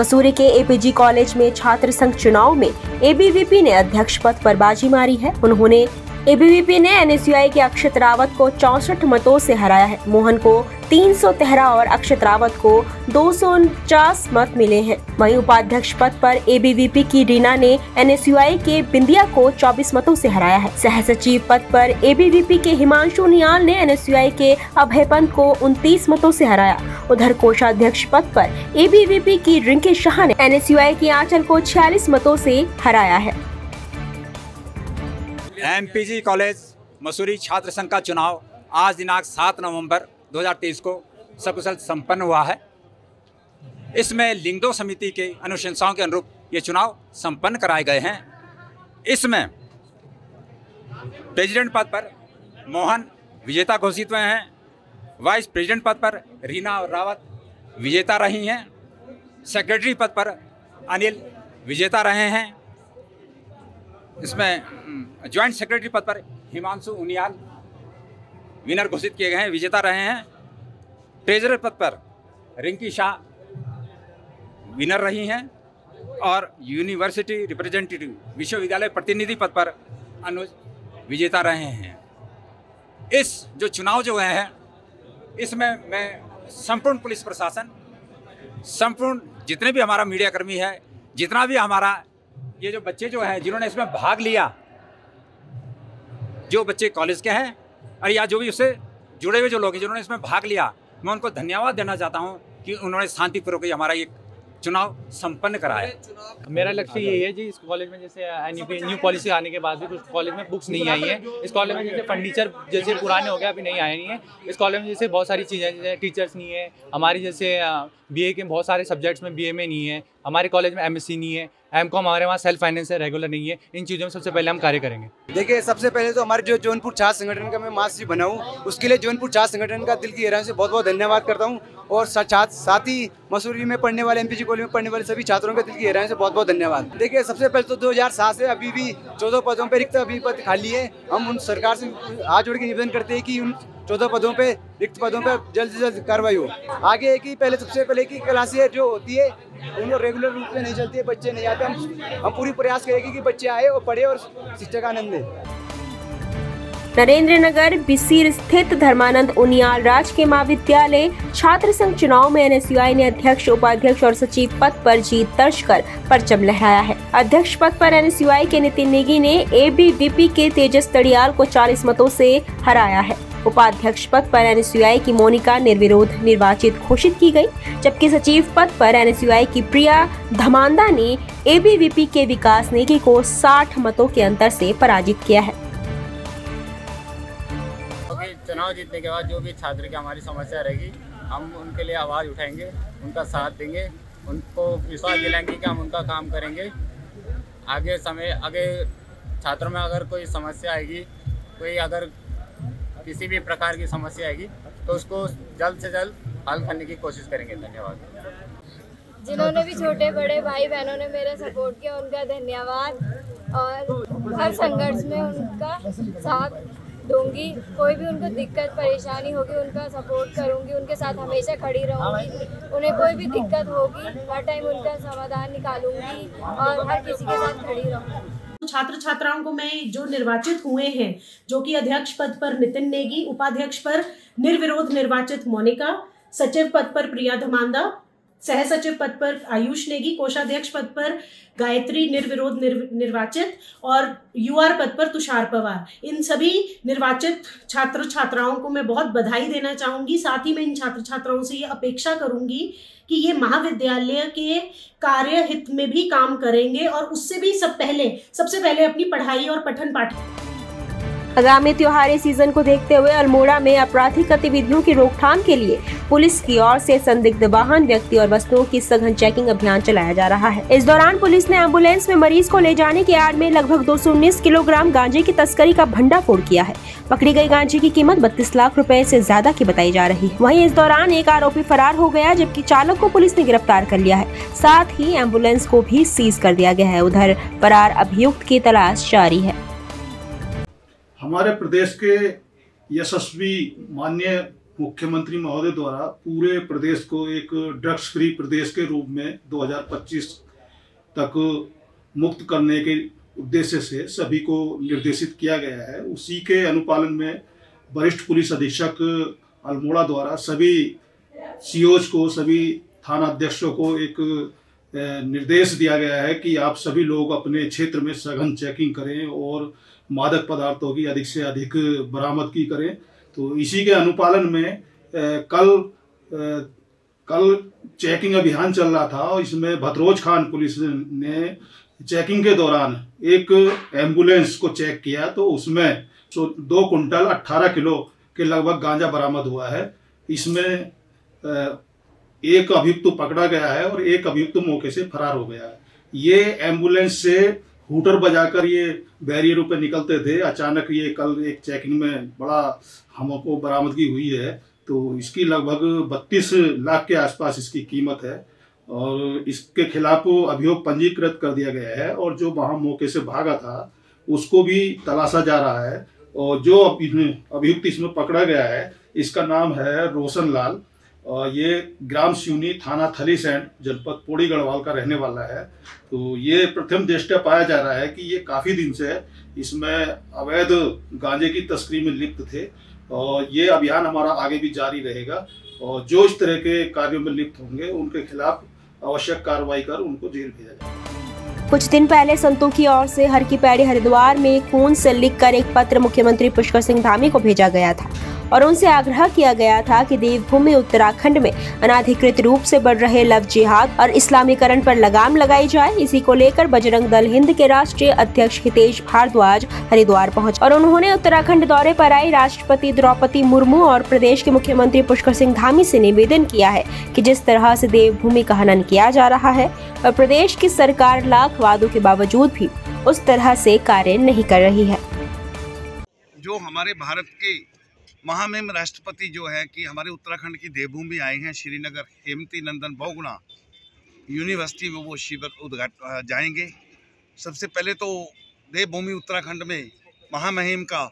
मसूरी के APG college में छात्र संघ चुनाव में एबीवीपी ने अध्यक्ष पद पर बाजी मारी है। उन्होंने एबीवीपी ने एनएसयूआई के अक्षत रावत को 64 मतों से हराया है। मोहन को 313 और अक्षत रावत को 249 मत मिले हैं। वहीं उपाध्यक्ष पद पर एबीवीपी की रीना ने एनएसयूआई के बिंदिया को 24 मतों से हराया है। सह सचिव पद पर एबीवीपी के हिमांशु नियाल ने एनएसयूआई के अभय पंत को 29 मतों से हराया। उधर कोषाध्यक्ष पद पर एबीवीपी की रिंकी शाह ने एनएसयूआई की आंचल को 46 मतों से हराया है। एमपीजी कॉलेज मसूरी छात्र संघ का चुनाव आज दिनांक 7 नवंबर 2023 को सकुशल संपन्न हुआ है। इसमें लिंगदो समिति के अनुशंसाओं के अनुरूप ये चुनाव संपन्न कराए गए हैं। इसमें प्रेसिडेंट पद पर मोहन विजेता घोषित हुए हैं। वाइस प्रेसिडेंट पद पर रीना रावत विजेता रही हैं। सेक्रेटरी पद पर अनिल विजेता रहे हैं। इसमें ज्वाइंट सेक्रेटरी पद पर हिमांशु उनियाल विनर घोषित किए गए हैं, विजेता रहे हैं। ट्रेजरर पद पर रिंकी शाह विनर रही हैं और यूनिवर्सिटी रिप्रेजेंटेटिव विश्वविद्यालय प्रतिनिधि पद पर अनुज विजेता रहे हैं। इस जो चुनाव जो हुए हैं इसमें मैं संपूर्ण पुलिस प्रशासन, संपूर्ण जितने भी हमारा मीडिया कर्मी है, जितना भी हमारा ये जो बच्चे जो हैं जिन्होंने इसमें भाग लिया, जो बच्चे कॉलेज के हैं और या जो भी उससे जुड़े हुए जो लोग हैं जिन्होंने इसमें भाग लिया, मैं उनको धन्यवाद देना चाहता हूं कि उन्होंने शांतिपूर्वक हमारा ये चुनाव संपन्न कराया। मेरा लक्ष्य यही है जी, इस कॉलेज में जैसे न्यू पॉलिसी आने के बाद भी कुछ कॉलेज में बुक्स नहीं आई हैं। इस कॉलेज में जैसे फर्नीचर जैसे पुराने हो गए अभी नहीं आए नहीं है। इस कॉलेज में जैसे बहुत सारी चीज़ें जैसे टीचर्स नहीं है, हमारी जैसे बीए के बहुत सारे सब्जेक्ट्स में बीए में नहीं है, हमारे कॉलेज में एमएससी नहीं है, एमकॉम हमारे वहाँ सेल्फ फाइनेंस है, रेगुलर नहीं है। इन चीज़ों में सबसे पहले हम कार्य करेंगे। देखिए, सबसे पहले तो हमारे जो जौनपुर छात्र संगठन का मैं महासचिव बना हूँ, उसके लिए जौनपुर छात्र संगठन का दिल की गहराई से बहुत बहुत धन्यवाद करता हूँ। और साथ ही मसूरी में पढ़ने वाले, एमपीजी कॉलेज में पढ़ने वाले सभी छात्रों के दिल की गहराई से बहुत बहुत धन्यवाद। देखिए, सबसे पहले तो 2007 से अभी भी 14 पदों पर रिक्त अभी पद खाली है। हम उन सरकार से हाथ जोड़ के निवेदन करते हैं कि उन 14 पदों पे, रिक्त पदों पे जल्द से जल्द कार्रवाई हो। आगे की पहले सबसे पहले की क्लासें जो होती है उनको रेगुलर रूप से नहीं चलती है, बच्चे नहीं आते। हम पूरी प्रयास करेंगे कि बच्चे आए और पढ़े और शिक्षा का आनंद लें। नरेंद्र नगर बिसीर स्थित धर्मानंद उनियाल राजकीय महाविद्यालय छात्र संघ चुनाव में एनएसयूआई ने अध्यक्ष, उपाध्यक्ष और सचिव पद पर जीत दर्ज कर परचम लहराया है। अध्यक्ष पद पर एनएसयूआई के नितिन नेगी ने एबीवीपी के तेजस तड़ियाल को 40 मतों से हराया है। उपाध्यक्ष पद पर एनएसयूआई की मोनिका निर्विरोध निर्वाचित घोषित की गई, जबकि सचिव पद पर एनएसयूआई की प्रिया धमांदा ने एबीवीपी के विकास नेगी को 60 मतों के अंतर से पराजित किया है। चुनाव जीतने के बाद जो भी छात्र की हमारी समस्या रहेगी, हम उनके लिए आवाज़ उठाएंगे, उनका साथ देंगे, उनको विश्वास दिलाएंगे कि हम उनका काम करेंगे। आगे छात्रों में अगर कोई समस्या आएगी, कोई अगर किसी भी प्रकार की समस्या आएगी तो उसको जल्द से जल्द हल करने की कोशिश करेंगे। धन्यवाद। जिन्होंने भी छोटे बड़े भाई बहनों ने मेरा सपोर्ट किया, उनका धन्यवाद। और हर संघर्ष में उनका साथ दूंगी। कोई भी उनको दिक्कत परेशानी होगी, उनका सपोर्ट करूंगी, उनके साथ हमेशा खड़ी रहूंगी। उन्हें कोई भी दिक्कत होगी, हर टाइम उनका समाधान निकालूंगी और हर किसी के साथ खड़ी रहूंगी। छात्र छात्राओं को मैं जो निर्वाचित हुए हैं, जो कि अध्यक्ष पद पर नितिन नेगी, उपाध्यक्ष पर निर्विरोध निर्वाचित मोनिका, सचिव पद पर प्रिया धमांदा, सह सचिव पद पर आयुष नेगी, कोषाध्यक्ष पद पर गायत्री निर्विरोध निर्वाचित और यूआर पद पर तुषार पवार, इन सभी निर्वाचित छात्र छात्राओं को मैं बहुत बधाई देना चाहूंगी। साथ ही मैं इन छात्र छात्राओं से ये अपेक्षा करूंगी कि ये महाविद्यालय के कार्य हित में भी काम करेंगे और उससे भी सबसे पहले अपनी पढ़ाई और पठन पाठन। आगामी त्योहारी सीजन को देखते हुए अल्मोड़ा में आपराधिक गतिविधियों की रोकथाम के लिए पुलिस की ओर से संदिग्ध वाहन, व्यक्ति और वस्तुओं की सघन चेकिंग अभियान चलाया जा रहा है। इस दौरान पुलिस ने एम्बुलेंस में मरीज को ले जाने की आड़ में लगभग 219 किलोग्राम गांजे की तस्करी का भंडाफोड़ किया है। पकड़ी गई गांजे की कीमत 32 लाख रुपए से ज्यादा की बताई जा रही है। वहीं इस दौरान एक आरोपी फरार हो गया, जबकि चालक को पुलिस ने गिरफ्तार कर लिया है। साथ ही एम्बुलेंस को भी सीज कर दिया गया है। उधर फरार अभियुक्त की तलाश जारी है। हमारे प्रदेश के यशस्वी माननीय मुख्यमंत्री महोदय द्वारा पूरे प्रदेश को एक ड्रग्स फ्री प्रदेश के रूप में 2025 तक मुक्त करने के उद्देश्य से सभी को निर्देशित किया गया है। उसी के अनुपालन में वरिष्ठ पुलिस अधीक्षक अल्मोड़ा द्वारा सभी सीओज को, सभी थाना अध्यक्षों को एक निर्देश दिया गया है कि आप सभी लोग अपने क्षेत्र में सघन चेकिंग करें और मादक पदार्थों की अधिक से अधिक बरामदगी करें। तो इसी के अनुपालन में कल चेकिंग अभियान चल रहा था और इसमें भतरोज खान पुलिस ने चेकिंग के दौरान एक एम्बुलेंस को चेक किया तो उसमें 2 कुंटल 18 किलो के लगभग गांजा बरामद हुआ है। इसमें एक अभियुक्त पकड़ा गया है और एक अभियुक्त मौके से फरार हो गया है। ये एम्बुलेंस से हूटर बजाकर ये बैरियरों पे निकलते थे। अचानक ये कल एक चेकिंग में बड़ा हमको बरामदगी हुई है। तो इसकी लगभग 32 लाख के आसपास इसकी कीमत है और इसके खिलाफ अभियोग पंजीकृत कर दिया गया है और जो वहाँ मौके से भागा था उसको भी तलाशा जा रहा है। और जो अभियुक्त इसमें पकड़ा गया है इसका नाम है रोशन लाल और ये ग्राम सिवनी, थाना थलीसैंड, जनपद पौड़ी गढ़वाल का रहने वाला है। तो ये प्रथम दृष्टया पाया जा रहा है कि ये काफ़ी दिन से इसमें अवैध गांजे की तस्करी में लिप्त थे और ये अभियान हमारा आगे भी जारी रहेगा और जो इस तरह के कार्यों में लिप्त होंगे उनके खिलाफ आवश्यक कार्रवाई कर उनको जेल भेजा जाएगा। कुछ दिन पहले संतों की ओर से हर की पैड़ी हरिद्वार में खून से लिखकर एक पत्र मुख्यमंत्री पुष्कर सिंह धामी को भेजा गया था और उनसे आग्रह किया गया था कि देवभूमि उत्तराखंड में अनाधिकृत रूप से बढ़ रहे लव जिहाद और इस्लामीकरण पर लगाम लगाई जाए। इसी को लेकर बजरंग दल हिंद के राष्ट्रीय अध्यक्ष हितेश भारद्वाज हरिद्वार पहुंचे और उन्होंने उत्तराखंड दौरे पर आई राष्ट्रपति द्रौपदी मुर्मू और प्रदेश के मुख्यमंत्री पुष्कर सिंह धामी से निवेदन किया है कि जिस तरह से देवभूमि का हनन किया जा रहा है और प्रदेश की सरकार लाख वादों के बावजूद भी उस तरह से कार्य नहीं कर रही है। जो हमारे भारत के महामहिम राष्ट्रपति जो है कि हमारे उत्तराखंड की देवभूमि आए हैं, श्रीनगर हेमती नंदन बहुगुणा यूनिवर्सिटी में वो शिविर उद्घाटन जाएंगे। सबसे पहले तो देवभूमि उत्तराखंड में महामहिम का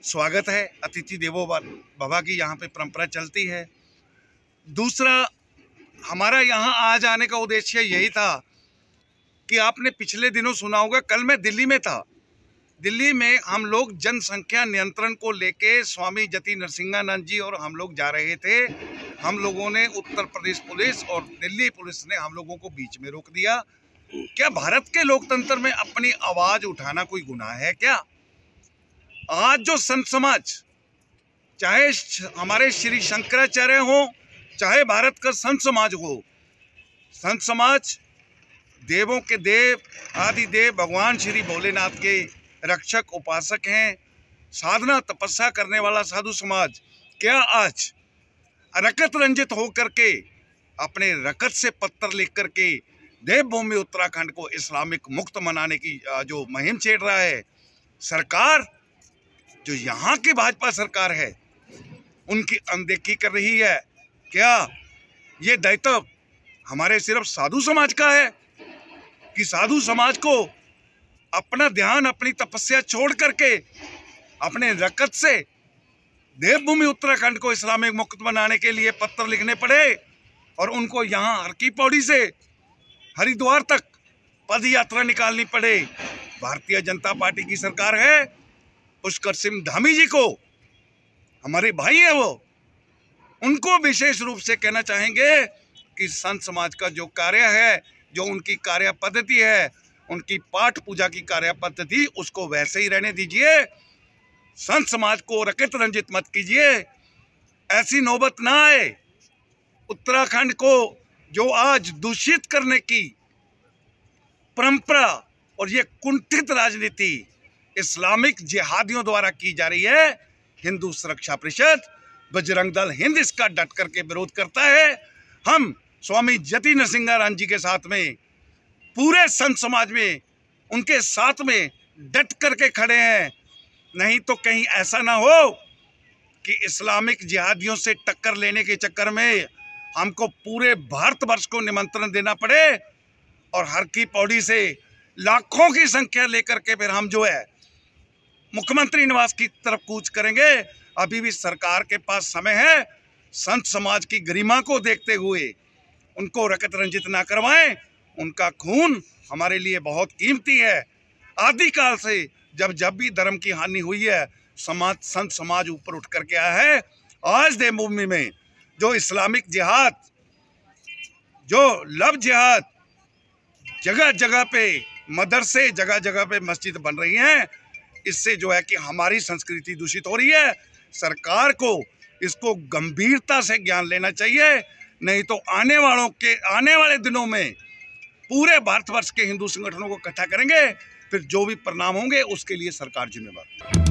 स्वागत है, अतिथि देवो भव की यहाँ पे परंपरा चलती है। दूसरा, हमारा यहाँ आ जाने का उद्देश्य यही था कि आपने पिछले दिनों सुना होगा, कल मैं दिल्ली में था। दिल्ली में हम लोग जनसंख्या नियंत्रण को लेके स्वामी जति नरसिंहानंद जी और हम लोग जा रहे थे। हम लोगों ने उत्तर प्रदेश पुलिस और दिल्ली पुलिस ने हम लोगों को बीच में रोक दिया। क्या भारत के लोकतंत्र में अपनी आवाज उठाना कोई गुनाह है क्या? आज जो संत समाज, चाहे हमारे श्री शंकराचार्य हो, चाहे भारत का संत समाज हो, संत समाज देवों के देव, आदि देव भगवान श्री भोलेनाथ के रक्षक उपासक हैं, साधना तपस्या करने वाला साधु समाज, क्या आज रकत रंजित होकर के अपने रकत से पत्थर लिख करके देवभूमि उत्तराखंड को इस्लामिक मुक्त मनाने की जो मुहिम छेड़ रहा है? सरकार, जो यहाँ की भाजपा सरकार है, उनकी अनदेखी कर रही है। क्या ये दायित्व हमारे सिर्फ साधु समाज का है कि साधु समाज को अपना ध्यान, अपनी तपस्या छोड़ करके अपने रकत से देवभूमि उत्तराखंड को इस्लामिक मुक्त बनाने के लिए पत्र लिखने पड़े और उनको यहाँ हर की पौड़ी से हरिद्वार तक पद यात्रा निकालनी पड़े? भारतीय जनता पार्टी की सरकार है। पुष्कर सिंह धामी जी को, हमारे भाई है वो, उनको विशेष रूप से कहना चाहेंगे कि संत समाज का जो कार्य है, जो उनकी कार्य पद्धति है, उनकी पाठ पूजा की कार्य पद्धति, उसको वैसे ही रहने दीजिए। संत समाज को रकत रंजित मत कीजिए, ऐसी नौबत ना आए। उत्तराखंड को जो आज दूषित करने की परंपरा और ये कुंठित राजनीति इस्लामिक जिहादियों द्वारा की जा रही है, हिंदू सुरक्षा परिषद, बजरंग दल हिंद इसका डट करके विरोध करता है। हम स्वामी जति नरसिंहानंद जी के साथ में, पूरे संत समाज में उनके साथ में डट करके खड़े हैं। नहीं तो कहीं ऐसा ना हो कि इस्लामिक जिहादियों से टक्कर लेने के चक्कर में हमको पूरे भारतवर्ष को निमंत्रण देना पड़े और हर की पौड़ी से लाखों की संख्या लेकर के फिर हम जो है मुख्यमंत्री निवास की तरफ कूच करेंगे अभी भी सरकार के पास समय है। संत समाज की गरिमा को देखते हुए उनको रकत रंजित ना करवाएं। उनका खून हमारे लिए बहुत कीमती है। आदिकाल से जब भी धर्म की हानि हुई है, संत समाज ऊपर उठ करके आया है। आज देवभूमि में जो इस्लामिक जिहाद, जो लव जिहाद, जगह जगह पे मदरसे, जगह जगह पे मस्जिद बन रही हैं, इससे जो है कि हमारी संस्कृति दूषित हो रही है। सरकार को इसको गंभीरता से ज्ञान लेना चाहिए, नहीं तो आने वाले दिनों में पूरे भारतवर्ष के हिंदू संगठनों को इकट्ठा करेंगे, फिर जो भी परिणाम होंगे उसके लिए सरकार जिम्मेदार।